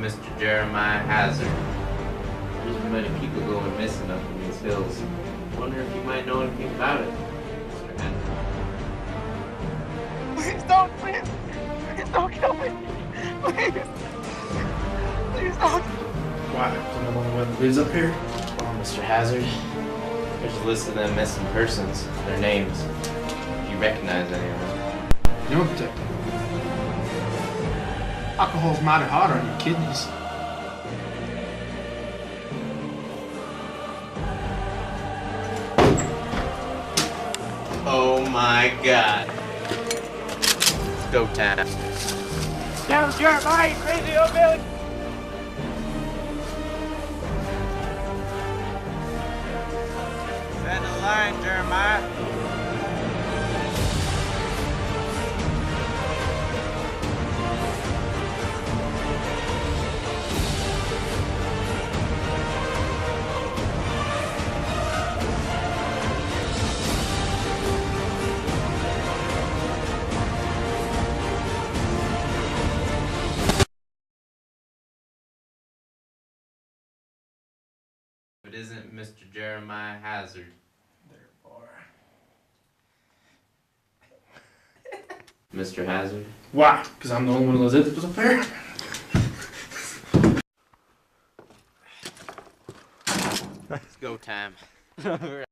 Mr. Jeremiah Hazard. There's been many people going missing up in these hills. I wonder if you might know anything about it, Mr. Hazard. Please don't, please. Please don't kill me. Please. Please don't. Why? I'm the only one that lives up here? Well, Mr. Hazard, there's a list of them missing persons, their names. Do you recognize any of them? No, Detective. Alcohol's mighty hard on your kidneys. Oh my God. It's go time. Down, Jeremiah, you crazy hillbilly. Send a line, Jeremiah. It isn't Mr. Jeremiah Hazard. There, boy. Mr. Hazard? Why? Because I'm the only one that lives up there? It's go time. Better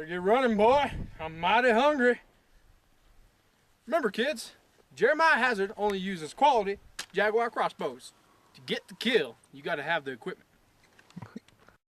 get running, boy. I'm mighty hungry. Remember, kids, Jeremiah Hazard only uses quality Jaguar crossbows. To get the kill, you gotta have the equipment.